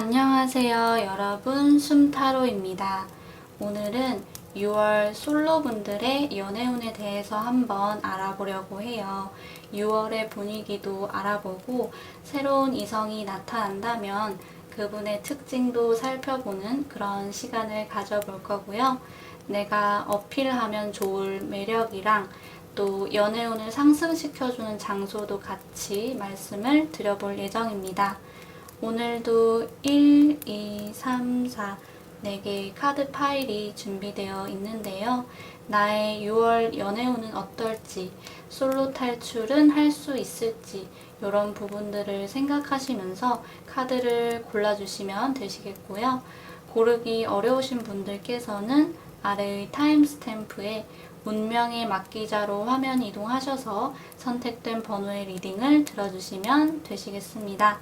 안녕하세요 여러분, 숨타로입니다. 오늘은 6월 솔로분들의 연애운에 대해서 한번 알아보려고 해요. 6월의 분위기도 알아보고 새로운 이성이 나타난다면 그분의 특징도 살펴보는 그런 시간을 가져볼 거고요. 내가 어필하면 좋을 매력이랑 또 연애운을 상승시켜주는 장소도 같이 말씀을 드려볼 예정입니다. 오늘도 1, 2, 3, 4 4개의 카드 파일이 준비되어 있는데요. 나의 6월 연애운은 어떨지, 솔로 탈출은 할 수 있을지 이런 부분들을 생각하시면서 카드를 골라주시면 되시겠고요. 고르기 어려우신 분들께서는 아래의 타임스탬프에 운명의 막기자로 화면 이동하셔서 선택된 번호의 리딩을 들어주시면 되시겠습니다.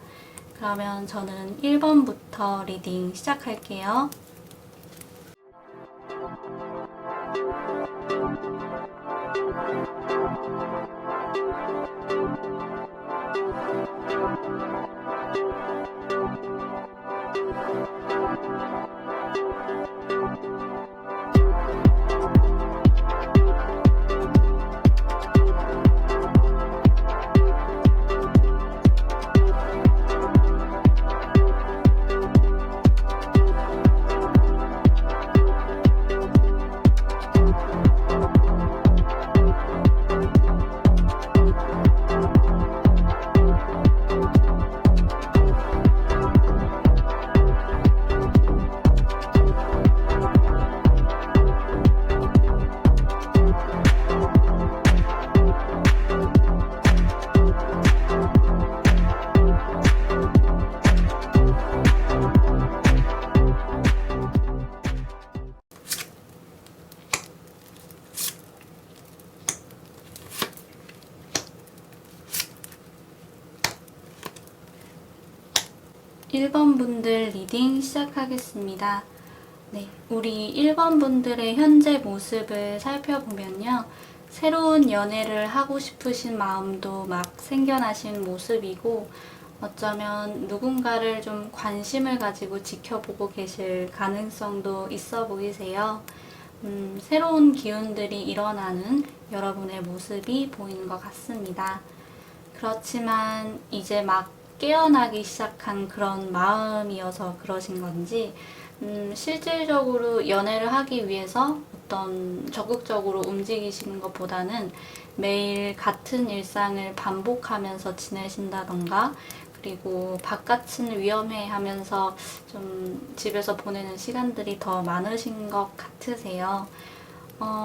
그러면 저는 1번부터 리딩 시작할게요. 일 번 분들 리딩 시작하겠습니다. 네, 우리 1번 분들의 현재 모습을 살펴보면요. 새로운 연애를 하고 싶으신 마음도 막 생겨나신 모습이고 어쩌면 누군가를 좀 관심을 가지고 지켜보고 계실 가능성도 있어 보이세요. 새로운 기운들이 일어나는 여러분의 모습이 보이는 것 같습니다. 그렇지만 이제 막 깨어나기 시작한 그런 마음이어서 그러신 건지 실질적으로 연애를 하기 위해서 어떤 적극적으로 움직이시는 것보다는 매일 같은 일상을 반복하면서 지내신다던가 그리고 바깥은 위험해 하면서 좀 집에서 보내는 시간들이 더 많으신 것 같으세요.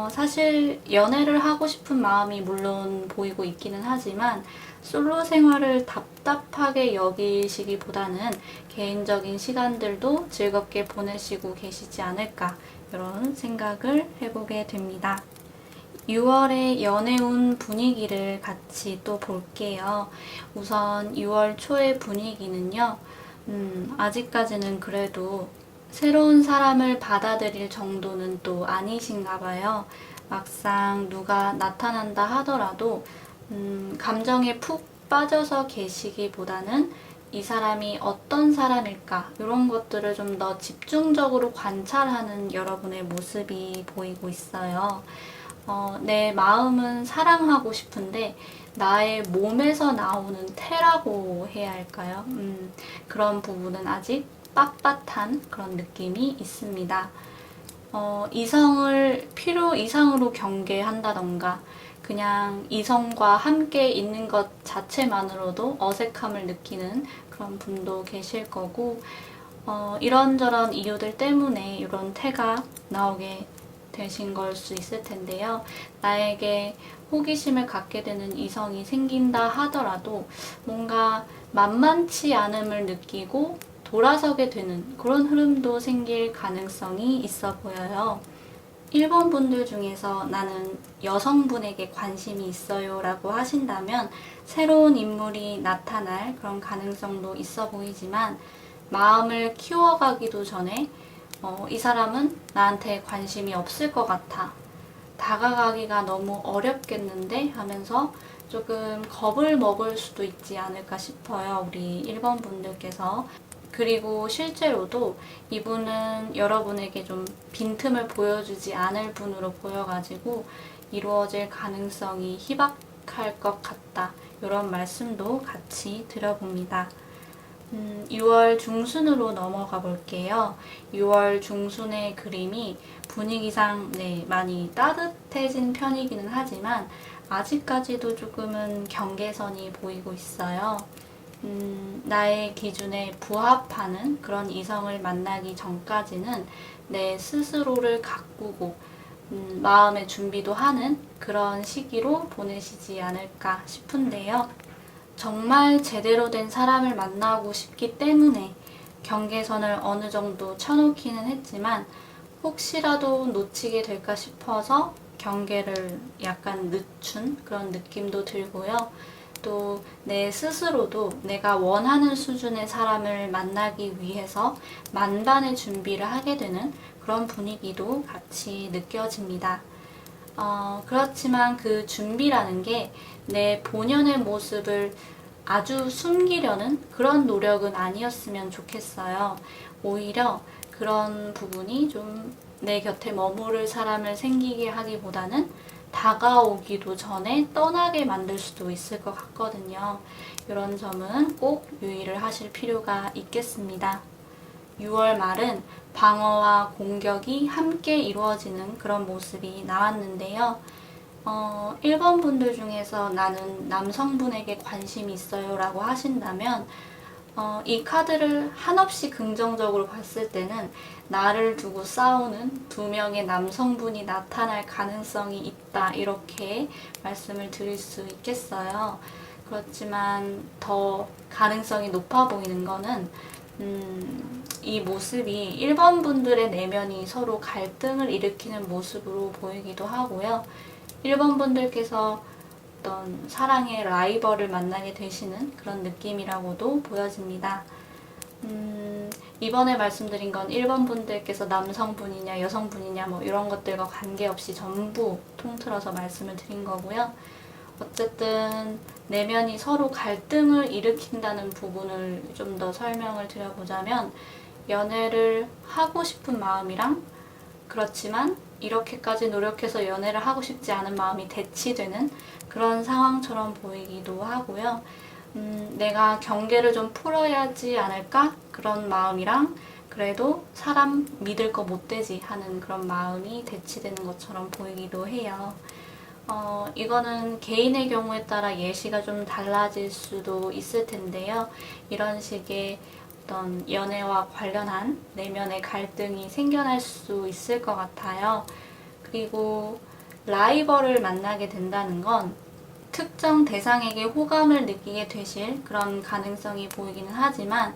사실 연애를 하고 싶은 마음이 물론 보이고 있기는 하지만 솔로 생활을 답답하게 여기시기보다는 개인적인 시간들도 즐겁게 보내시고 계시지 않을까 이런 생각을 해보게 됩니다. 6월의 연애운 분위기를 같이 또 볼게요. 우선 6월 초의 분위기는요. 아직까지는 그래도 새로운 사람을 받아들일 정도는 또 아니신가 봐요. 막상 누가 나타난다 하더라도 감정에 푹 빠져서 계시기보다는 이 사람이 어떤 사람일까 이런 것들을 좀 더 집중적으로 관찰하는 여러분의 모습이 보이고 있어요. 내 마음은 사랑하고 싶은데 나의 몸에서 나오는 태라고 해야 할까요? 그런 부분은 아직 빳빳한 그런 느낌이 있습니다. 이성을 필요 이상으로 경계한다던가 그냥 이성과 함께 있는 것 자체만으로도 어색함을 느끼는 그런 분도 계실 거고 이런저런 이유들 때문에 이런 태가 나오게 되신 걸 수 있을 텐데요. 나에게 호기심을 갖게 되는 이성이 생긴다 하더라도 뭔가 만만치 않음을 느끼고 돌아서게 되는 그런 흐름도 생길 가능성이 있어 보여요. 1번 분들 중에서 나는 여성분에게 관심이 있어요 라고 하신다면 새로운 인물이 나타날 그런 가능성도 있어 보이지만 마음을 키워가기도 전에 이 사람은 나한테 관심이 없을 것 같아. 다가가기가 너무 어렵겠는데 하면서 조금 겁을 먹을 수도 있지 않을까 싶어요. 우리 1번 분들께서. 그리고 실제로도 이분은 여러분에게 좀 빈틈을 보여주지 않을 분으로 보여가지고 이루어질 가능성이 희박할 것 같다. 이런 말씀도 같이 드려봅니다. 6월 중순으로 넘어가 볼게요. 6월 중순의 그림이 분위기상 많이 따뜻해진 편이기는 하지만 아직까지도 조금은 경계선이 보이고 있어요. 나의 기준에 부합하는 그런 이성을 만나기 전까지는 내 스스로를 가꾸고 마음의 준비도 하는 그런 시기로 보내시지 않을까 싶은데요. 정말 제대로 된 사람을 만나고 싶기 때문에 경계선을 어느 정도 쳐놓기는 했지만 혹시라도 놓치게 될까 싶어서 경계를 약간 늦춘 그런 느낌도 들고요. 또 내 스스로도 내가 원하는 수준의 사람을 만나기 위해서 만반의 준비를 하게 되는 그런 분위기도 같이 느껴집니다. 그렇지만 그 준비라는 게 내 본연의 모습을 아주 숨기려는 그런 노력은 아니었으면 좋겠어요. 오히려 그런 부분이 좀 내 곁에 머무를 사람을 생기게 하기보다는 다가오기도 전에 떠나게 만들 수도 있을 것 같거든요. 이런 점은 꼭 유의를 하실 필요가 있겠습니다. 6월 말은 방어와 공격이 함께 이루어지는 그런 모습이 나왔는데요. 1번 분들 중에서 나는 남성분에게 관심이 있어요 라고 하신다면 이 카드를 한없이 긍정적으로 봤을 때는 나를 두고 싸우는 두 명의 남성분이 나타날 가능성이 있다 이렇게 말씀을 드릴 수 있겠어요. 그렇지만 더 가능성이 높아 보이는 거는 이 모습이 1번 분들의 내면이 서로 갈등을 일으키는 모습으로 보이기도 하고요. 1번 분들께서 어떤 사랑의 라이벌을 만나게 되시는 그런 느낌이라고도 보여집니다. 이번에 말씀드린 건 1번 분들께서 남성분이냐 여성분이냐 뭐 이런 것들과 관계없이 전부 통틀어서 말씀을 드린 거고요. 어쨌든 내면이 서로 갈등을 일으킨다는 부분을 좀 더 설명을 드려보자면 연애를 하고 싶은 마음이랑 그렇지만 이렇게까지 노력해서 연애를 하고 싶지 않은 마음이 대치되는 그런 상황처럼 보이기도 하고요. 내가 경계를 좀 풀어야지 않을까? 그런 마음이랑 그래도 사람 믿을 거 못 되지 하는 그런 마음이 대치되는 것처럼 보이기도 해요. 이거는 개인의 경우에 따라 예시가 좀 달라질 수도 있을 텐데요. 이런 식의 어떤 연애와 관련한 내면의 갈등이 생겨날 수 있을 것 같아요. 그리고 라이벌을 만나게 된다는 건 특정 대상에게 호감을 느끼게 되실 그런 가능성이 보이기는 하지만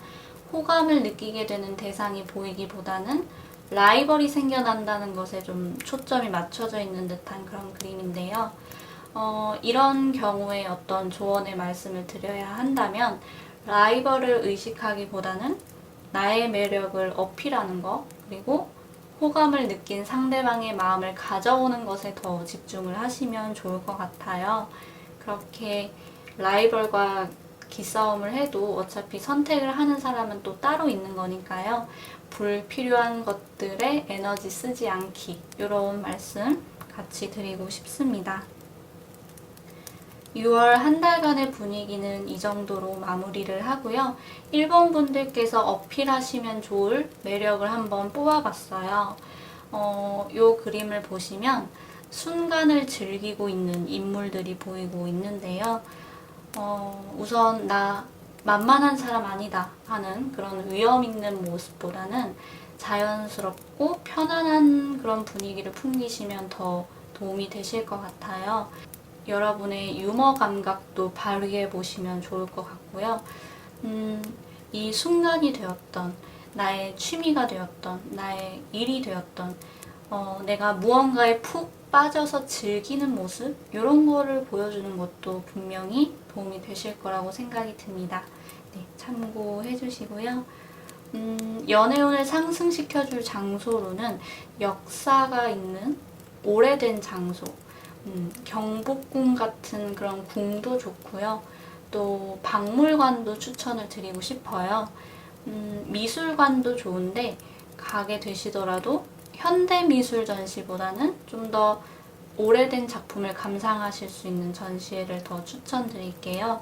호감을 느끼게 되는 대상이 보이기보다는 라이벌이 생겨난다는 것에 좀 초점이 맞춰져 있는 듯한 그런 그림인데요. 이런 경우에 어떤 조언의 말씀을 드려야 한다면 라이벌을 의식하기보다는 나의 매력을 어필하는 것 그리고 호감을 느낀 상대방의 마음을 가져오는 것에 더 집중을 하시면 좋을 것 같아요. 그렇게 라이벌과 기싸움을 해도 어차피 선택을 하는 사람은 또 따로 있는 거니까요. 불필요한 것들에 에너지 쓰지 않기 이런 말씀 같이 드리고 싶습니다. 6월 한 달간의 분위기는 이 정도로 마무리를 하고요. 1번 분들께서 어필하시면 좋을 매력을 한번 뽑아봤어요. 이 그림을 보시면 순간을 즐기고 있는 인물들이 보이고 있는데요. 우선 나 만만한 사람 아니다 하는 그런 위험 있는 모습보다는 자연스럽고 편안한 그런 분위기를 풍기시면 더 도움이 되실 것 같아요. 여러분의 유머 감각도 발휘해 보시면 좋을 것 같고요. 이 순간이 되었던 나의 취미가 되었던 나의 일이 되었던 내가 무언가에 푹 빠져서 즐기는 모습 이런 거를 보여주는 것도 분명히 도움이 되실 거라고 생각이 듭니다. 네, 참고해 주시고요. 연애운을 상승시켜줄 장소로는 역사가 있는 오래된 장소 경복궁 같은 그런 궁도 좋고요. 또 박물관도 추천을 드리고 싶어요. 미술관도 좋은데 가게 되시더라도 현대미술 전시보다는 좀 더 오래된 작품을 감상하실 수 있는 전시회를 더 추천드릴게요.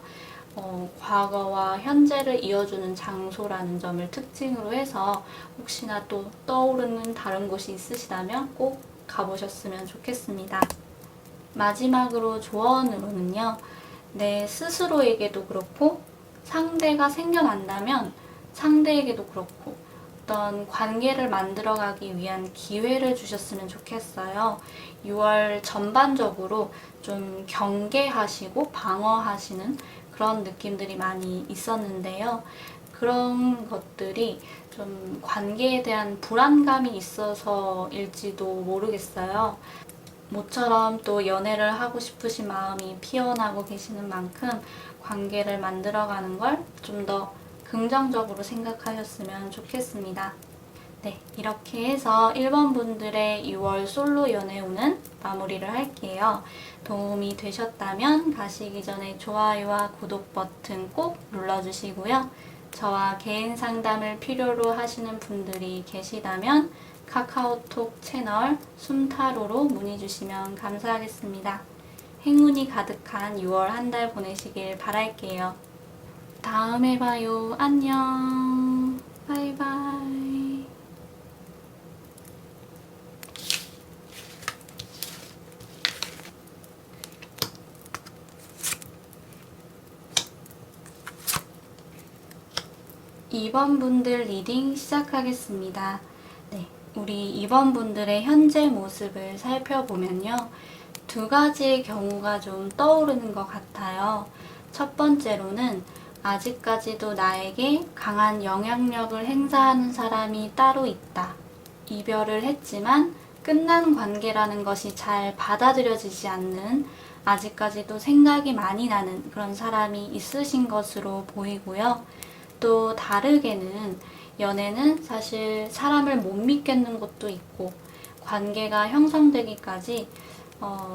과거와 현재를 이어주는 장소라는 점을 특징으로 해서 혹시나 또 떠오르는 다른 곳이 있으시다면 꼭 가보셨으면 좋겠습니다. 마지막으로 조언으로는요, 내 스스로에게도 그렇고 상대가 생겨난다면 상대에게도 그렇고 어떤 관계를 만들어가기 위한 기회를 주셨으면 좋겠어요. 6월 전반적으로 좀 경계하시고 방어하시는 그런 느낌들이 많이 있었는데요. 그런 것들이 좀 관계에 대한 불안감이 있어서일지도 모르겠어요. 모처럼 또 연애를 하고 싶으신 마음이 피어나고 계시는 만큼 관계를 만들어가는 걸 좀 더 긍정적으로 생각하셨으면 좋겠습니다. 네, 이렇게 해서 1번 분들의 6월 솔로 연애운은 마무리를 할게요. 도움이 되셨다면 가시기 전에 좋아요와 구독 버튼 꼭 눌러주시고요. 저와 개인 상담을 필요로 하시는 분들이 계시다면 카카오톡 채널 숨타로로 문의 주시면 감사하겠습니다. 행운이 가득한 6월 한 달 보내시길 바랄게요. 다음에 봐요. 안녕. 바이바이. (2번) 분들 리딩 시작하겠습니다. 네, 우리 2번 분들의 현재 모습을 살펴보면요. 두 가지의 경우가 좀 떠오르는 것 같아요. 첫 번째로는 아직까지도 나에게 강한 영향력을 행사하는 사람이 따로 있다. 이별을 했지만 끝난 관계라는 것이 잘 받아들여지지 않는, 아직까지도 생각이 많이 나는 그런 사람이 있으신 것으로 보이고요. 또 다르게는 연애는 사실 사람을 못 믿겠는 것도 있고, 관계가 형성되기까지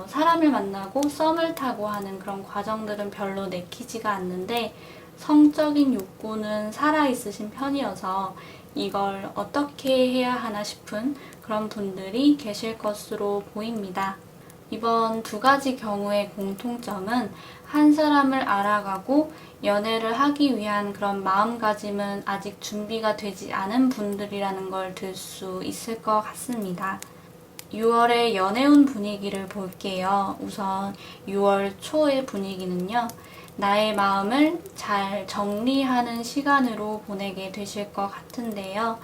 사람을 만나고 썸을 타고 하는 그런 과정들은 별로 내키지가 않는데, 성적인 욕구는 살아있으신 편이어서 이걸 어떻게 해야 하나 싶은 그런 분들이 계실 것으로 보입니다. 이번 두 가지 경우의 공통점은 한 사람을 알아가고 연애를 하기 위한 그런 마음가짐은 아직 준비가 되지 않은 분들이라는 걸 들 수 있을 것 같습니다. 6월의 연애운 분위기를 볼게요. 우선 6월 초의 분위기는요. 나의 마음을 잘 정리하는 시간으로 보내게 되실 것 같은데요.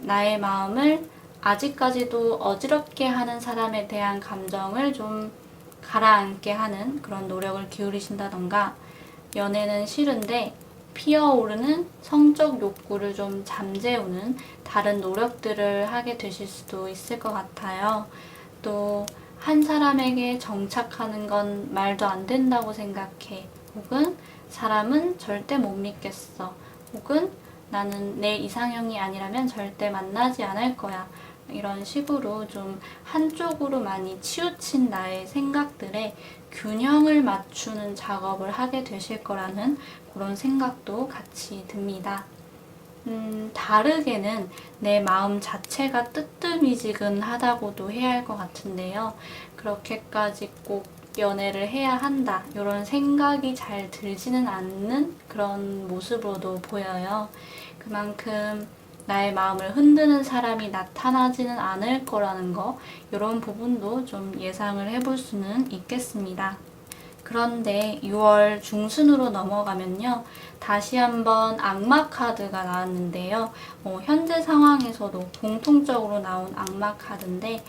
나의 마음을 아직까지도 어지럽게 하는 사람에 대한 감정을 좀 가라앉게 하는 그런 노력을 기울이신다던가, 연애는 싫은데 피어오르는 성적 욕구를 좀 잠재우는 다른 노력들을 하게 되실 수도 있을 것 같아요. 또 한 사람에게 정착하는 건 말도 안 된다고 생각해. 혹은 사람은 절대 못 믿겠어. 혹은 나는 내 이상형이 아니라면 절대 만나지 않을 거야. 이런 식으로 좀 한쪽으로 많이 치우친 나의 생각들에 균형을 맞추는 작업을 하게 되실 거라는 그런 생각도 같이 듭니다. 다르게는 내 마음 자체가 뜨뜻미지근하다고도 해야 할 것 같은데요. 그렇게까지 꼭 연애를 해야 한다, 이런 생각이 잘 들지는 않는 그런 모습으로도 보여요. 그만큼 나의 마음을 흔드는 사람이 나타나지는 않을 거라는 거, 이런 부분도 좀 예상을 해볼 수는 있겠습니다. 그런데 6월 중순으로 넘어가면요. 다시 한번 악마 카드가 나왔는데요. 현재 상황에서도 공통적으로 나온 악마 카드인데,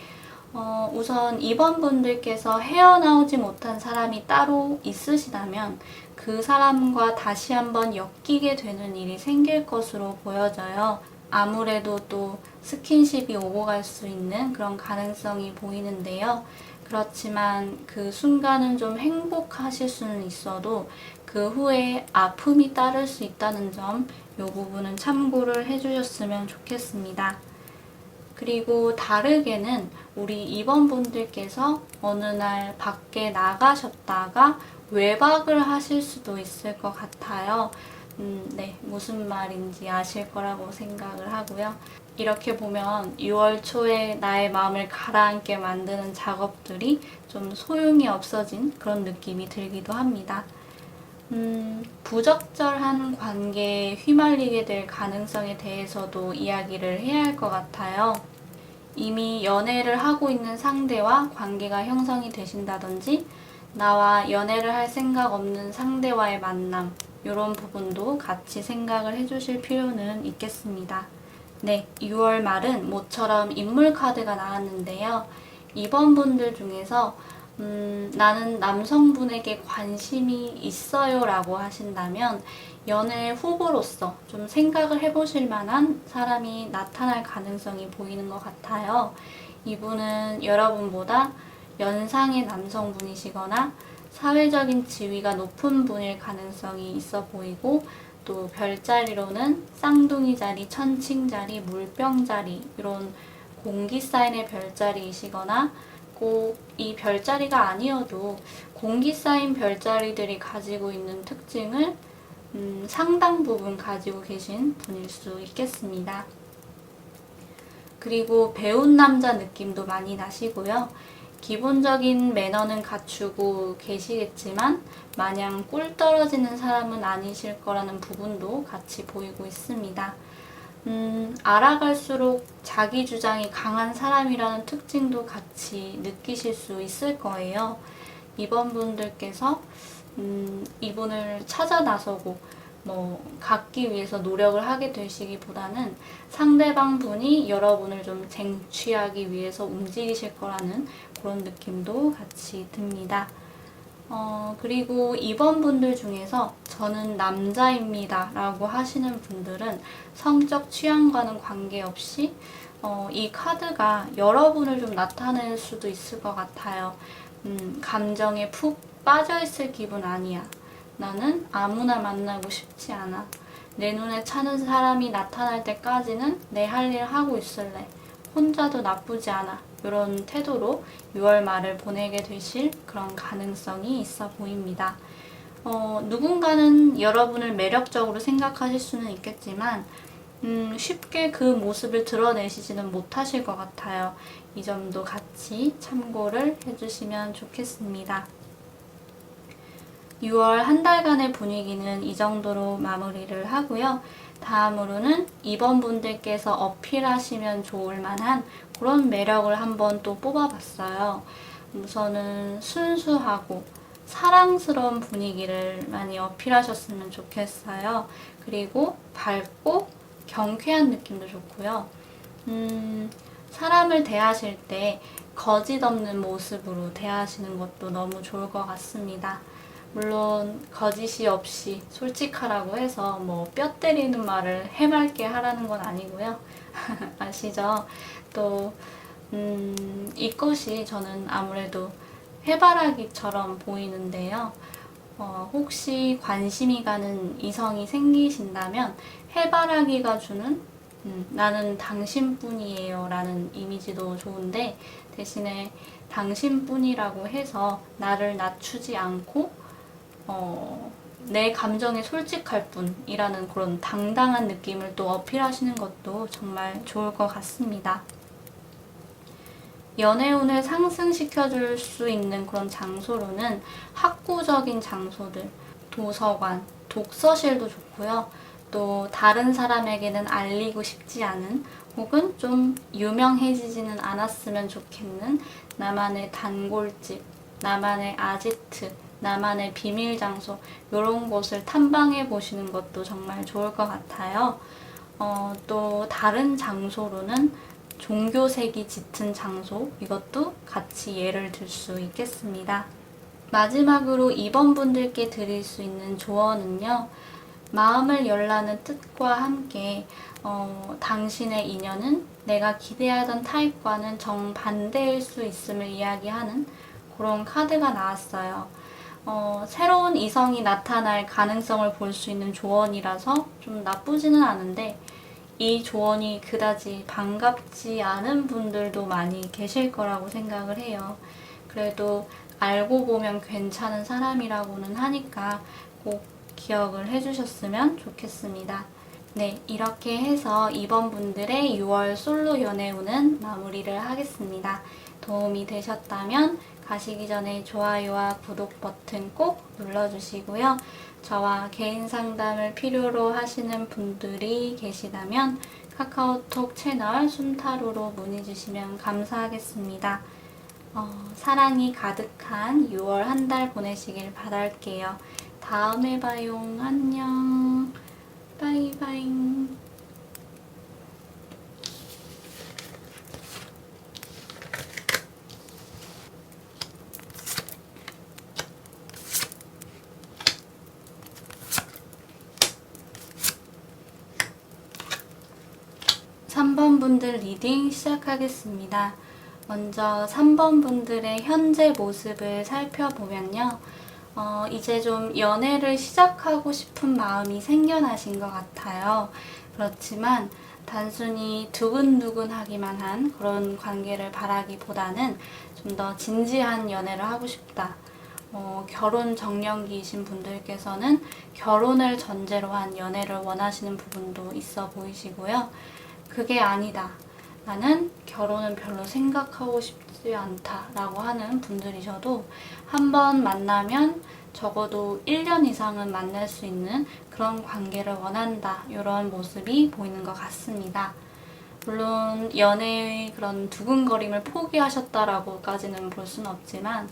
우선 이번 분들께서 헤어나오지 못한 사람이 따로 있으시다면 그 사람과 다시 한번 엮이게 되는 일이 생길 것으로 보여져요. 아무래도 또 스킨십이 오고 갈 수 있는 그런 가능성이 보이는데요. 그렇지만 그 순간은 좀 행복하실 수는 있어도 그 후에 아픔이 따를 수 있다는 점, 이 부분은 참고를 해주셨으면 좋겠습니다. 그리고 다르게는 우리 2번 분들께서 어느 날 밖에 나가셨다가 외박을 하실 수도 있을 것 같아요. 네, 무슨 말인지 아실 거라고 생각을 하고요. 이렇게 보면 6월 초에 나의 마음을 가라앉게 만드는 작업들이 좀 소용이 없어진 그런 느낌이 들기도 합니다. 부적절한 관계에 휘말리게 될 가능성에 대해서도 이야기를 해야 할 것 같아요. 이미 연애를 하고 있는 상대와 관계가 형성이 되신다든지, 나와 연애를 할 생각 없는 상대와의 만남, 이런 부분도 같이 생각을 해주실 필요는 있겠습니다. 네, 6월 말은 모처럼 인물 카드가 나왔는데요. 이번 분들 중에서 나는 남성분에게 관심이 있어요 라고 하신다면 연애 후보로서 좀 생각을 해보실 만한 사람이 나타날 가능성이 보이는 것 같아요. 이분은 여러분보다 연상의 남성분이시거나 사회적인 지위가 높은 분일 가능성이 있어 보이고, 또 별자리로는 쌍둥이 자리, 천칭 자리, 물병 자리, 이런 공기 사인의 별자리이시거나, 꼭 이 별자리가 아니어도 공기 사인 별자리들이 가지고 있는 특징을 상당 부분 가지고 계신 분일 수 있겠습니다. 그리고 배운 남자 느낌도 많이 나시고요. 기본적인 매너는 갖추고 계시겠지만 마냥 꿀 떨어지는 사람은 아니실 거라는 부분도 같이 보이고 있습니다. 알아갈수록 자기 주장이 강한 사람이라는 특징도 같이 느끼실 수 있을 거예요. 이번 분들께서 이분을 찾아 나서고 갖기 위해서 노력을 하게 되시기보다는 상대방 분이 여러분을 좀 쟁취하기 위해서 움직이실 거라는 그런 느낌도 같이 듭니다. 그리고 이번 분들 중에서 저는 남자입니다 라고 하시는 분들은 성적 취향과는 관계없이 이 카드가 여러분을 좀 나타낼 수도 있을 것 같아요. 감정에 푹 빠져있을 기분 아니야. 나는 아무나 만나고 싶지 않아. 내 눈에 차는 사람이 나타날 때까지는 내 할 일 하고 있을래. 혼자도 나쁘지 않아. 이런 태도로 6월 말을 보내게 되실 그런 가능성이 있어 보입니다. 누군가는 여러분을 매력적으로 생각하실 수는 있겠지만 쉽게 그 모습을 드러내시지는 못하실 것 같아요. 이 점도 같이 참고를 해주시면 좋겠습니다. 6월 한 달간의 분위기는 이 정도로 마무리를 하고요. 다음으로는 이번 분들께서 어필하시면 좋을 만한 그런 매력을 한번 또 뽑아봤어요. 우선은 순수하고 사랑스러운 분위기를 많이 어필하셨으면 좋겠어요. 그리고 밝고 경쾌한 느낌도 좋고요. 사람을 대하실 때 거짓 없는 모습으로 대하시는 것도 너무 좋을 것 같습니다. 물론 거짓이 없이 솔직하라고 해서 뼈 때리는 말을 해맑게 하라는 건 아니고요. 아시죠? 또 이것이 저는 아무래도 해바라기처럼 보이는데요. 혹시 관심이 가는 이성이 생기신다면 해바라기가 주는 나는 당신뿐이에요 라는 이미지도 좋은데, 대신에 당신뿐이라고 해서 나를 낮추지 않고 내 감정에 솔직할 뿐이라는 그런 당당한 느낌을 또 어필하시는 것도 정말 좋을 것 같습니다. 연애운을 상승시켜줄 수 있는 그런 장소로는 학구적인 장소들, 도서관, 독서실도 좋고요. 또 다른 사람에게는 알리고 싶지 않은, 혹은 좀 유명해지지는 않았으면 좋겠는 나만의 단골집, 나만의 아지트, 나만의 비밀 장소, 이런 곳을 탐방해 보시는 것도 정말 좋을 것 같아요. 또 다른 장소로는 종교색이 짙은 장소, 이것도 같이 예를 들 수 있겠습니다. 마지막으로 이번 분들께 드릴 수 있는 조언은요. 마음을 열라는 뜻과 함께 당신의 인연은 내가 기대하던 타입과는 정반대일 수 있음을 이야기하는 그런 카드가 나왔어요. 새로운 이성이 나타날 가능성을 볼 수 있는 조언이라서 좀 나쁘지는 않은데, 이 조언이 그다지 반갑지 않은 분들도 많이 계실 거라고 생각을 해요. 그래도 알고 보면 괜찮은 사람이라고는 하니까 꼭 기억을 해주셨으면 좋겠습니다. 네, 이렇게 해서 이번 분들의 6월 솔로 연애운은 마무리를 하겠습니다. 도움이 되셨다면 가시기 전에 좋아요와 구독 버튼 꼭 눌러주시고요. 저와 개인 상담을 필요로 하시는 분들이 계시다면 카카오톡 채널 순타로로 문의 주시면 감사하겠습니다. 사랑이 가득한 6월 한 달 보내시길 바랄게요. 다음에 봐요. 안녕. 바이바이. 3번 분들 리딩 시작하겠습니다. 먼저 3번 분들의 현재 모습을 살펴보면요. 이제 좀 연애를 시작하고 싶은 마음이 생겨나신 것 같아요. 그렇지만 단순히 두근두근하기만 한 그런 관계를 바라기보다는 좀 더 진지한 연애를 하고 싶다. 결혼 정년기이신 분들께서는 결혼을 전제로 한 연애를 원하시는 부분도 있어 보이시고요. 그게 아니다. 나는 결혼은 별로 생각하고 싶지 않다 라고 하는 분들이셔도 한번 만나면 적어도 1년 이상은 만날 수 있는 그런 관계를 원한다. 이런 모습이 보이는 것 같습니다. 물론 연애의 그런 두근거림을 포기하셨다라고까지는 볼 수는 없지만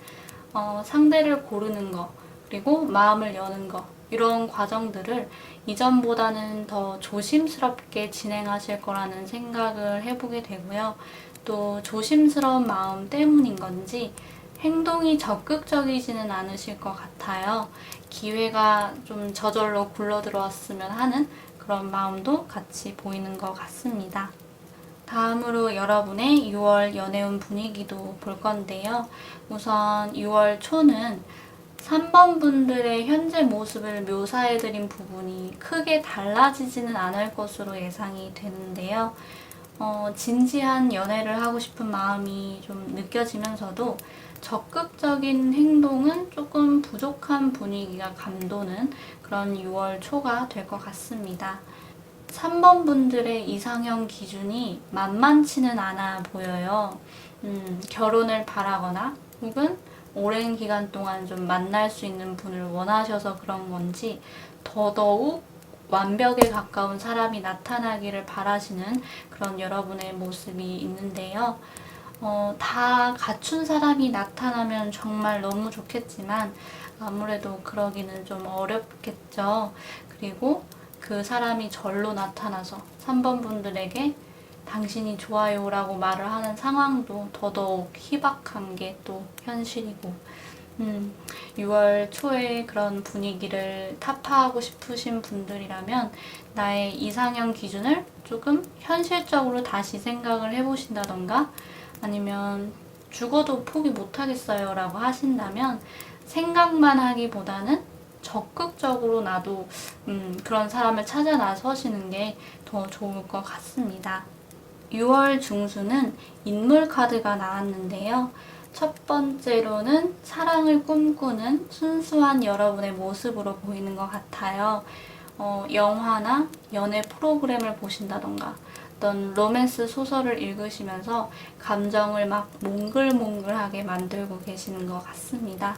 상대를 고르는 거 그리고 마음을 여는 거 이런 과정들을 이전보다는 더 조심스럽게 진행하실 거라는 생각을 해보게 되고요. 또 조심스러운 마음 때문인 건지 행동이 적극적이지는 않으실 것 같아요. 기회가 좀 저절로 굴러들어왔으면 하는 그런 마음도 같이 보이는 것 같습니다. 다음으로 여러분의 6월 연애운 분위기도 볼 건데요. 우선 6월 초는 3번 분들의 현재 모습을 묘사해드린 부분이 크게 달라지지는 않을 것으로 예상이 되는데요. 진지한 연애를 하고 싶은 마음이 좀 느껴지면서도 적극적인 행동은 조금 부족한 분위기가 감도는 그런 6월 초가 될 것 같습니다. 3번 분들의 이상형 기준이 만만치는 않아 보여요. 결혼을 바라거나 혹은 오랜 기간 동안 좀 만날 수 있는 분을 원하셔서 그런 건지 더더욱 완벽에 가까운 사람이 나타나기를 바라시는 그런 여러분의 모습이 있는데요. 다 갖춘 사람이 나타나면 정말 너무 좋겠지만 아무래도 그러기는 좀 어렵겠죠. 그리고 그 사람이 절로 나타나서 3번 분들에게 당신이 좋아요 라고 말을 하는 상황도 더더욱 희박한 게 또 현실이고 6월 초에 그런 분위기를 타파하고 싶으신 분들이라면 나의 이상형 기준을 조금 현실적으로 다시 생각을 해보신다던가 아니면 죽어도 포기 못하겠어요 라고 하신다면 생각만 하기보다는 적극적으로 나도 그런 사람을 찾아 나서시는 게 더 좋을 것 같습니다. 6월 중순은 인물 카드가 나왔는데요. 첫 번째로는 사랑을 꿈꾸는 순수한 여러분의 모습으로 보이는 것 같아요. 영화나 연애 프로그램을 보신다던가 어떤 로맨스 소설을 읽으시면서 감정을 막 몽글몽글하게 만들고 계시는 것 같습니다.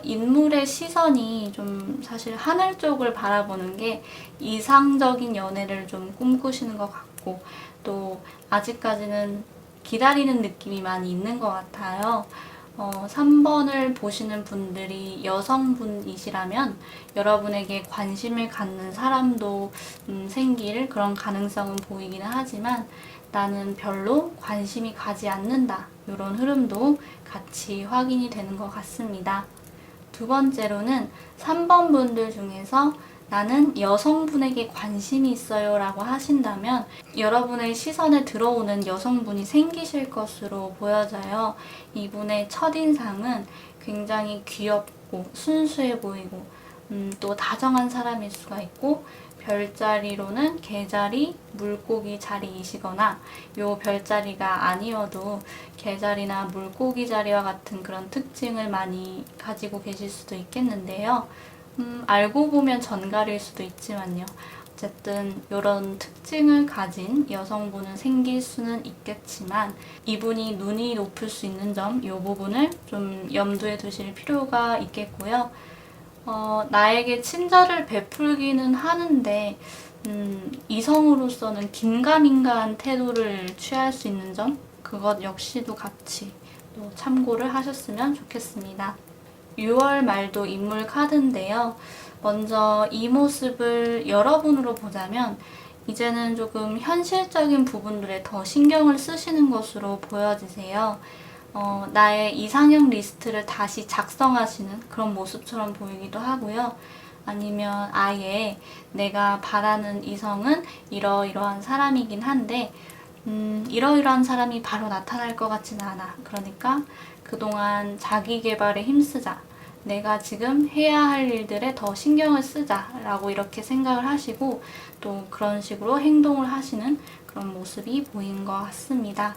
인물의 시선이 좀 사실 하늘 쪽을 바라보는 게 이상적인 연애를 좀 꿈꾸시는 것 같고 또 아직까지는 기다리는 느낌이 많이 있는 것 같아요. 3번을 보시는 분들이 여성분이시라면 여러분에게 관심을 갖는 사람도 생길 그런 가능성은 보이기는 하지만 나는 별로 관심이 가지 않는다. 이런 흐름도 같이 확인이 되는 것 같습니다. 두 번째로는 3번 분들 중에서 나는 여성분에게 관심이 있어요 라고 하신다면 여러분의 시선에 들어오는 여성분이 생기실 것으로 보여져요. 이분의 첫인상은 굉장히 귀엽고 순수해 보이고 또 다정한 사람일 수가 있고 별자리로는 개자리, 물고기 자리이시거나 요 별자리가 아니어도 개자리나 물고기 자리와 같은 그런 특징을 많이 가지고 계실 수도 있겠는데요. 알고 보면 전갈일 수도 있지만요. 어쨌든 이런 특징을 가진 여성분은 생길 수는 있겠지만 이분이 눈이 높을 수 있는 점, 이 부분을 좀 염두에 두실 필요가 있겠고요. 나에게 친절을 베풀기는 하는데 이성으로서는 긴가민가한 태도를 취할 수 있는 점, 그것 역시도 같이 또 참고를 하셨으면 좋겠습니다. 6월 말도 인물 카드인데요. 먼저 이 모습을 여러분으로 보자면 이제는 조금 현실적인 부분들에 더 신경을 쓰시는 것으로 보여지세요. 나의 이상형 리스트를 다시 작성하시는 그런 모습처럼 보이기도 하고요. 아니면 아예 내가 바라는 이성은 이러이러한 사람이긴 한데 이러이러한 사람이 바로 나타날 것 같지는 않아. 그러니까 그동안 자기 개발에 힘쓰자. 내가 지금 해야 할 일들에 더 신경을 쓰자라고 이렇게 생각을 하시고 또 그런 식으로 행동을 하시는 그런 모습이 보인 것 같습니다.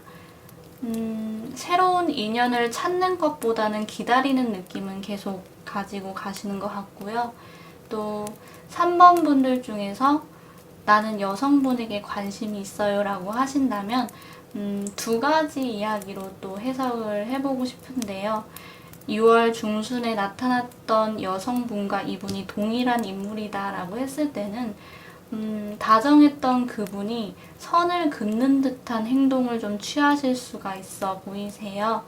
새로운 인연을 찾는 것보다는 기다리는 느낌은 계속 가지고 가시는 것 같고요. 또 3번 분들 중에서 나는 여성분에게 관심이 있어요 라고 하신다면 두 가지 이야기로 또 해석을 해보고 싶은데요. 6월 중순에 나타났던 여성분과 이분이 동일한 인물이다 라고 했을 때는 다정했던 그분이 선을 긋는 듯한 행동을 좀 취하실 수가 있어 보이세요.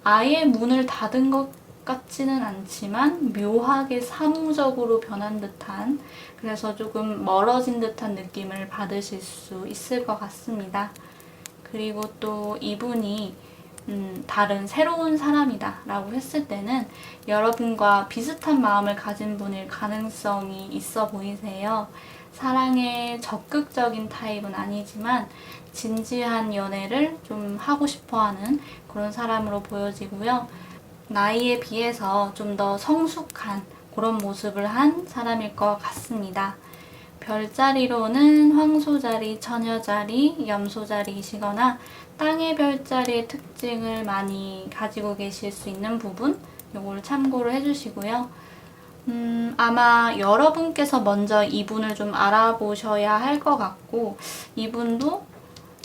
아예 문을 닫은 것 같지는 않지만 묘하게 사무적으로 변한 듯한, 그래서 조금 멀어진 듯한 느낌을 받으실 수 있을 것 같습니다. 그리고 또 이분이 다른 새로운 사람이다 라고 했을 때는 여러분과 비슷한 마음을 가진 분일 가능성이 있어 보이세요. 사랑에 적극적인 타입은 아니지만 진지한 연애를 좀 하고 싶어하는 그런 사람으로 보여지고요. 나이에 비해서 좀 더 성숙한 그런 모습을 한 사람일 것 같습니다. 별자리로는 황소자리, 처녀자리, 염소자리이시거나 땅의 별자리의 특징을 많이 가지고 계실 수 있는 부분, 이걸 참고를 해주시고요. 아마 여러분께서 먼저 이분을 좀 알아보셔야 할 것 같고, 이분도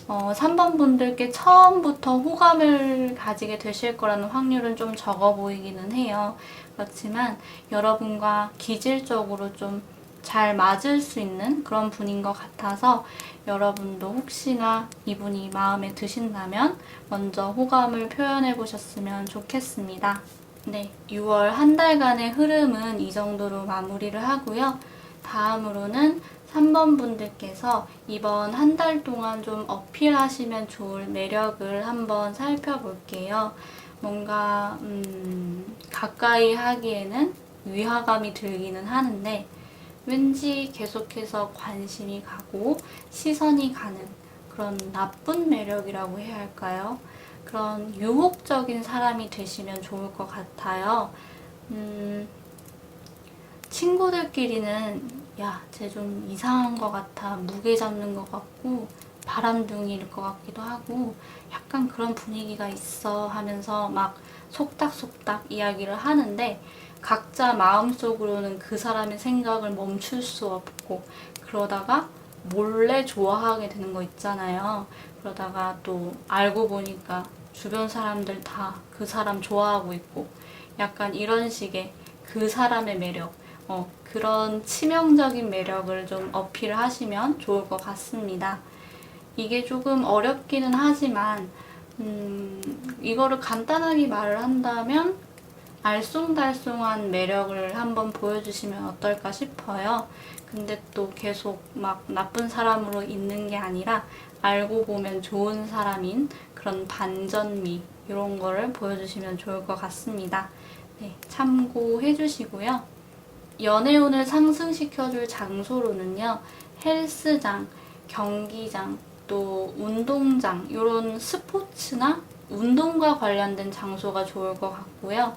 3번 분들께 처음부터 호감을 가지게 되실 거라는 확률은 좀 적어 보이기는 해요. 그렇지만 여러분과 기질적으로 좀 잘 맞을 수 있는 그런 분인 것 같아서 여러분도 혹시나 이분이 마음에 드신다면 먼저 호감을 표현해 보셨으면 좋겠습니다. 네, 6월 한 달간의 흐름은 이 정도로 마무리를 하고요. 다음으로는 3번 분들께서 이번 한 달 동안 좀 어필하시면 좋을 매력을 한번 살펴볼게요. 뭔가 가까이 하기에는 위화감이 들기는 하는데 왠지 계속해서 관심이 가고 시선이 가는 그런 나쁜 매력이라고 해야 할까요? 그런 유혹적인 사람이 되시면 좋을 것 같아요. 친구들끼리는 야, 쟤 좀 이상한 것 같아. 무게 잡는 것 같고 바람둥이일 것 같기도 하고 약간 그런 분위기가 있어 하면서 막 속닥속닥 이야기를 하는데 각자 마음속으로는 그 사람의 생각을 멈출 수 없고 그러다가 몰래 좋아하게 되는 거 있잖아요. 그러다가 또 알고 보니까 주변 사람들 다 그 사람 좋아하고 있고 약간 이런 식의 그 사람의 매력, 그런 치명적인 매력을 좀 어필을 하시면 좋을 것 같습니다. 이게 조금 어렵기는 하지만 이거를 간단하게 말을 한다면 알쏭달쏭한 매력을 한번 보여주시면 어떨까 싶어요. 근데 또 계속 막 나쁜 사람으로 있는 게 아니라 알고 보면 좋은 사람인 그런 반전미 이런 거를 보여주시면 좋을 것 같습니다. 네, 참고해 주시고요. 연애운을 상승시켜줄 장소로는요. 헬스장, 경기장, 또 운동장 이런 스포츠나 운동과 관련된 장소가 좋을 것 같고요.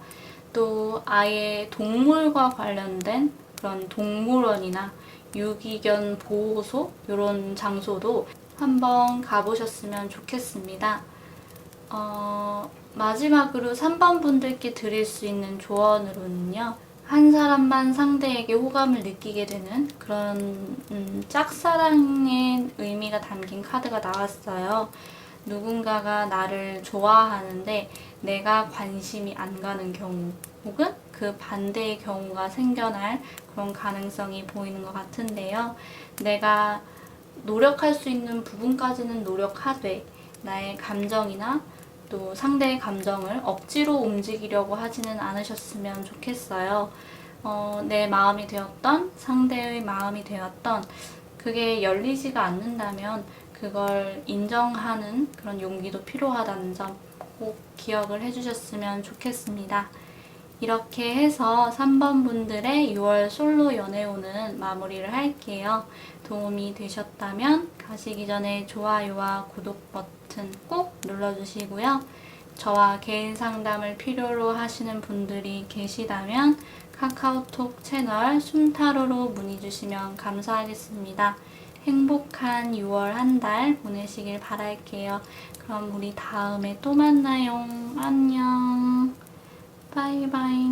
또 아예 동물과 관련된 그런 동물원이나 유기견 보호소 이런 장소도 한번 가보셨으면 좋겠습니다. 마지막으로 3번 분들께 드릴 수 있는 조언으로는요. 한 사람만 상대에게 호감을 느끼게 되는 그런 짝사랑의 의미가 담긴 카드가 나왔어요. 누군가가 나를 좋아하는데 내가 관심이 안 가는 경우, 혹은 그 반대의 경우가 생겨날 그런 가능성이 보이는 것 같은데요. 내가 노력할 수 있는 부분까지는 노력하되 나의 감정이나 또 상대의 감정을 억지로 움직이려고 하지는 않으셨으면 좋겠어요. 내 마음이 되었던 상대의 마음이 되었던 그게 열리지가 않는다면 그걸 인정하는 그런 용기도 필요하다는 점 꼭 기억을 해주셨으면 좋겠습니다. 이렇게 해서 3번 분들의 6월 솔로 연애운은 마무리를 할게요. 도움이 되셨다면 가시기 전에 좋아요와 구독 버튼 꼭 눌러주시고요. 저와 개인 상담을 필요로 하시는 분들이 계시다면 카카오톡 채널 숨타로로 문의 주시면 감사하겠습니다. 행복한 6월 한 달 보내시길 바랄게요. 그럼 우리 다음에 또 만나요. 안녕. 바이바이.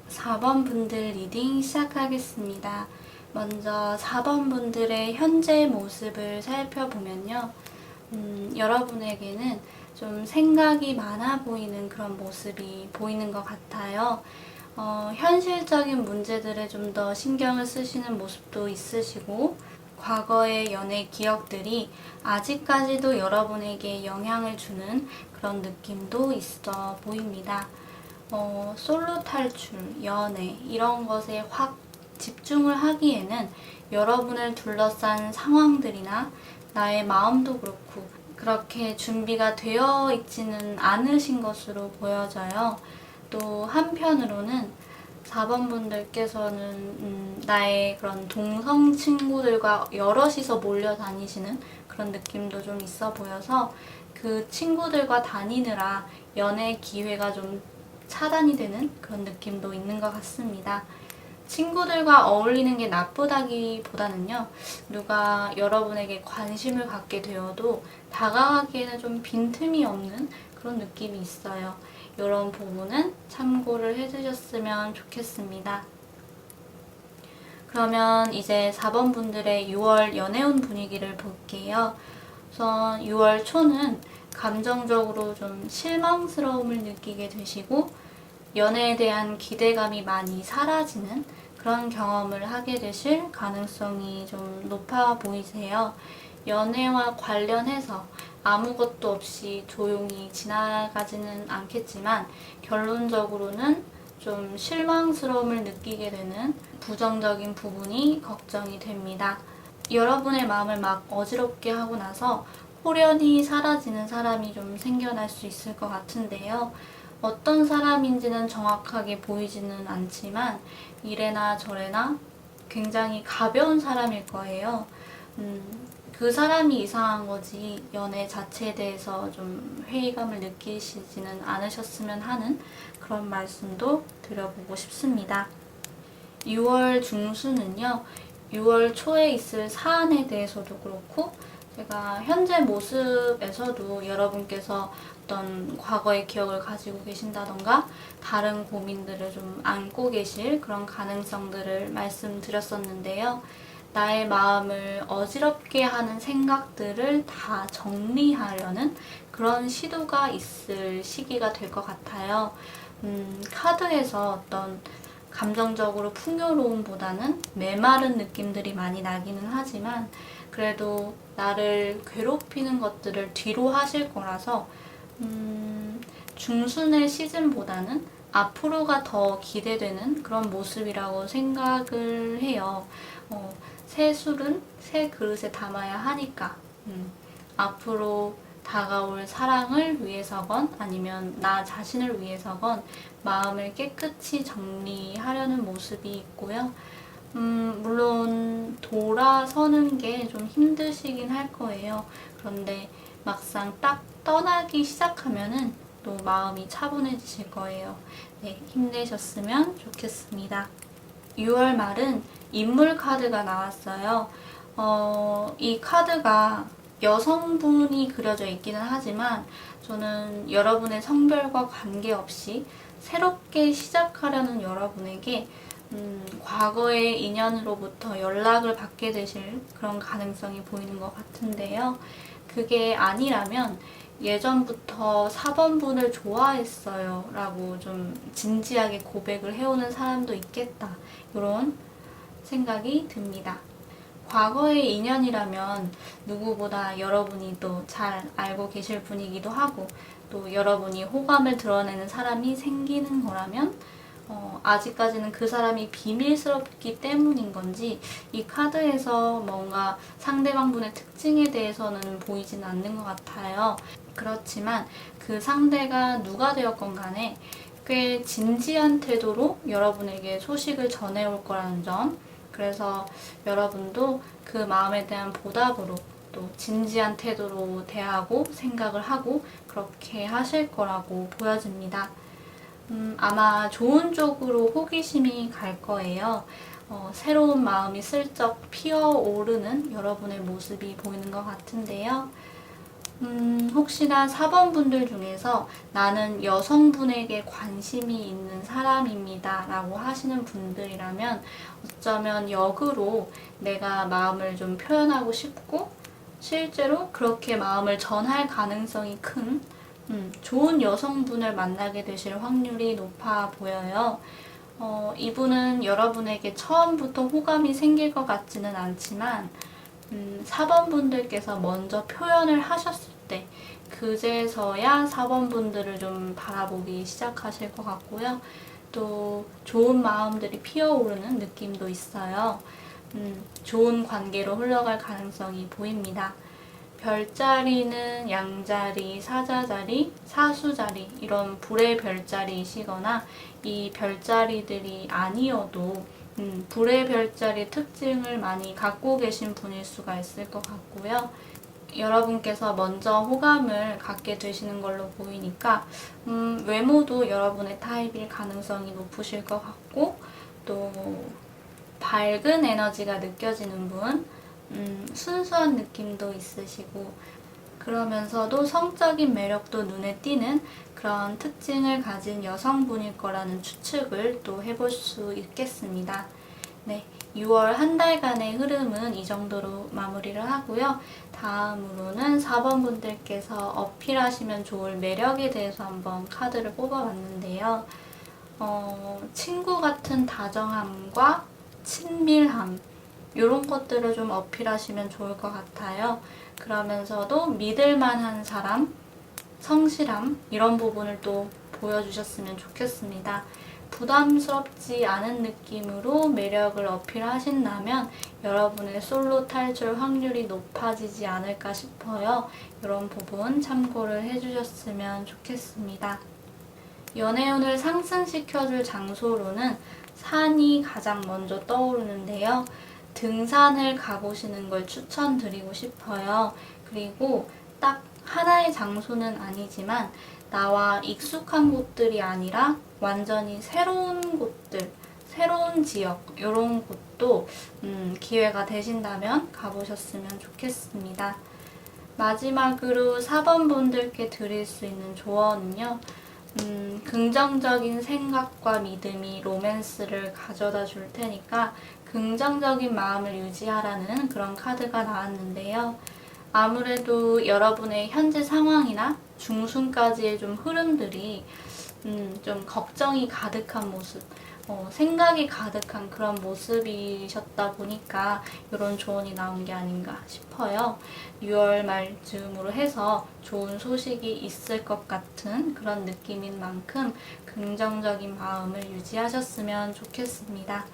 4번 분들 리딩 시작하겠습니다. 먼저 4번 분들의 현재 모습을 살펴보면요. 여러분에게는 좀 생각이 많아 보이는 그런 모습이 보이는 것 같아요. 현실적인 문제들에 좀 더 신경을 쓰시는 모습도 있으시고, 과거의 연애 기억들이 아직까지도 여러분에게 영향을 주는 그런 느낌도 있어 보입니다. 솔로 탈출, 연애 이런 것에 확 집중을 하기에는 여러분을 둘러싼 상황들이나 나의 마음도 그렇고 그렇게 준비가 되어 있지는 않으신 것으로 보여져요. 또 한편으로는 4번 분들께서는 나의 그런 동성 친구들과 여럿이서 몰려 다니시는 그런 느낌도 좀 있어 보여서 그 친구들과 다니느라 연애 기회가 좀 차단이 되는 그런 느낌도 있는 것 같습니다. 친구들과 어울리는 게 나쁘다기보다는요, 누가 여러분에게 관심을 갖게 되어도 다가가기에는 좀 빈틈이 없는 그런 느낌이 있어요. 이런 부분은 참고를 해주셨으면 좋겠습니다. 그러면 이제 4번 분들의 6월 연애운 분위기를 볼게요. 우선 6월 초는 감정적으로 좀 실망스러움을 느끼게 되시고 연애에 대한 기대감이 많이 사라지는 그런 경험을 하게 되실 가능성이 좀 높아 보이세요. 연애와 관련해서 아무것도 없이 조용히 지나가지는 않겠지만 결론적으로는 좀 실망스러움을 느끼게 되는 부정적인 부분이 걱정이 됩니다. 여러분의 마음을 막 어지럽게 하고 나서 호련히 사라지는 사람이 좀 생겨날 수 있을 것 같은데요. 어떤 사람인지는 정확하게 보이지는 않지만 이래나 저래나 굉장히 가벼운 사람일 거예요. 그 사람이 이상한 거지 연애 자체에 대해서 좀 회의감을 느끼시지는 않으셨으면 하는 그런 말씀도 드려보고 싶습니다. 6월 중순은요. 6월 초에 있을 사안에 대해서도 그렇고 제가 현재 모습에서도 여러분께서 어떤 과거의 기억을 가지고 계신다던가 다른 고민들을 좀 안고 계실 그런 가능성들을 말씀드렸었는데요. 나의 마음을 어지럽게 하는 생각들을 다 정리하려는 그런 시도가 있을 시기가 될 것 같아요. 카드에서 어떤 감정적으로 풍요로움보다는 메마른 느낌들이 많이 나기는 하지만 그래도 나를 괴롭히는 것들을 뒤로 하실 거라서 중순의 시즌보다는 앞으로가 더 기대되는 그런 모습이라고 생각을 해요. 새 술은 새 그릇에 담아야 하니까 앞으로 다가올 사랑을 위해서건 아니면 나 자신을 위해서건 마음을 깨끗이 정리하려는 모습이 있고요. 물론 돌아서는 게 좀 힘드시긴 할 거예요. 그런데 막상 딱 떠나기 시작하면은 또 마음이 차분해지실 거예요. 네, 힘내셨으면 좋겠습니다. 6월 말은 인물 카드가 나왔어요. 이 카드가 여성분이 그려져 있기는 하지만 저는 여러분의 성별과 관계없이 새롭게 시작하려는 여러분에게 과거의 인연으로부터 연락을 받게 되실 그런 가능성이 보이는 것 같은데요. 그게 아니라면 예전부터 4번분을 좋아했어요 라고 좀 진지하게 고백을 해오는 사람도 있겠다, 이런 생각이 듭니다. 과거의 인연이라면 누구보다 여러분이 또 잘 알고 계실 분이기도 하고, 또 여러분이 호감을 드러내는 사람이 생기는 거라면 아직까지는 그 사람이 비밀스럽기 때문인 건지 이 카드에서 뭔가 상대방 분의 특징에 대해서는 보이진 않는 것 같아요. 그렇지만 그 상대가 누가 되었건 간에 꽤 진지한 태도로 여러분에게 소식을 전해올 거라는 점, 그래서 여러분도 그 마음에 대한 보답으로 또 진지한 태도로 대하고 생각을 하고 그렇게 하실 거라고 보여집니다. 아마 좋은 쪽으로 호기심이 갈 거예요. 새로운 마음이 슬쩍 피어오르는 여러분의 모습이 보이는 것 같은데요. 혹시나 4번 분들 중에서 나는 여성분에게 관심이 있는 사람입니다 라고 하시는 분들이라면 어쩌면 역으로 내가 마음을 좀 표현하고 싶고 실제로 그렇게 마음을 전할 가능성이 큰 좋은 여성분을 만나게 되실 확률이 높아 보여요. 이분은 여러분에게 처음부터 호감이 생길 것 같지는 않지만 4번 분들께서 먼저 표현을 하셨을 때 그제서야 4번 분들을 좀 바라보기 시작하실 것 같고요. 또 좋은 마음들이 피어오르는 느낌도 있어요. 좋은 관계로 흘러갈 가능성이 보입니다. 별자리는 양자리, 사자자리, 사수자리 이런 불의 별자리이시거나 이 별자리들이 아니어도 불의 별자리 특징을 많이 갖고 계신 분일 수가 있을 것 같고요. 여러분께서 먼저 호감을 갖게 되시는 걸로 보이니까 외모도 여러분의 타입일 가능성이 높으실 것 같고, 또 밝은 에너지가 느껴지는 분, 순수한 느낌도 있으시고 그러면서도 성적인 매력도 눈에 띄는 그런 특징을 가진 여성분일 거라는 추측을 또 해볼 수 있겠습니다. 네, 6월 한 달간의 흐름은 이 정도로 마무리를 하고요. 다음으로는 4번 분들께서 어필하시면 좋을 매력에 대해서 한번 카드를 뽑아봤는데요. 친구 같은 다정함과 친밀함, 이런 것들을 좀 어필하시면 좋을 것 같아요. 그러면서도 믿을만한 사람, 성실함 이런 부분을 또 보여주셨으면 좋겠습니다. 부담스럽지 않은 느낌으로 매력을 어필하신다면 여러분의 솔로 탈출 확률이 높아지지 않을까 싶어요. 이런 부분 참고를 해주셨으면 좋겠습니다. 연애운을 상승시켜줄 장소로는 산이 가장 먼저 떠오르는데요. 등산을 가보시는 걸 추천드리고 싶어요. 그리고 딱 하나의 장소는 아니지만 나와 익숙한 곳들이 아니라 완전히 새로운 곳들, 새로운 지역, 이런 곳도 기회가 되신다면 가보셨으면 좋겠습니다. 마지막으로 4번 분들께 드릴 수 있는 조언은요. 긍정적인 생각과 믿음이 로맨스를 가져다 줄 테니까 긍정적인 마음을 유지하라는 그런 카드가 나왔는데요. 아무래도 여러분의 현재 상황이나 중순까지의 좀 흐름들이 좀 걱정이 가득한 모습, 생각이 가득한 그런 모습이셨다 보니까 이런 조언이 나온 게 아닌가 싶어요. 6월 말쯤으로 해서 좋은 소식이 있을 것 같은 그런 느낌인 만큼 긍정적인 마음을 유지하셨으면 좋겠습니다.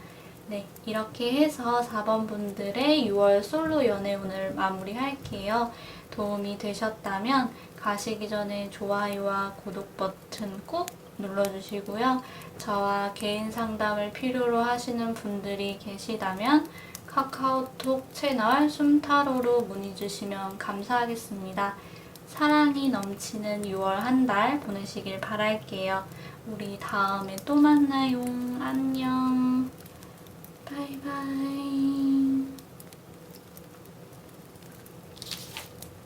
네, 이렇게 해서 4번 분들의 6월 솔로 연애운을 마무리할게요. 도움이 되셨다면 가시기 전에 좋아요와 구독 버튼 꼭 눌러주시고요. 저와 개인 상담을 필요로 하시는 분들이 계시다면 카카오톡 채널 숨타로로 문의 주시면 감사하겠습니다. 사랑이 넘치는 6월 한 달 보내시길 바랄게요. 우리 다음에 또 만나요. 안녕. 바이바이.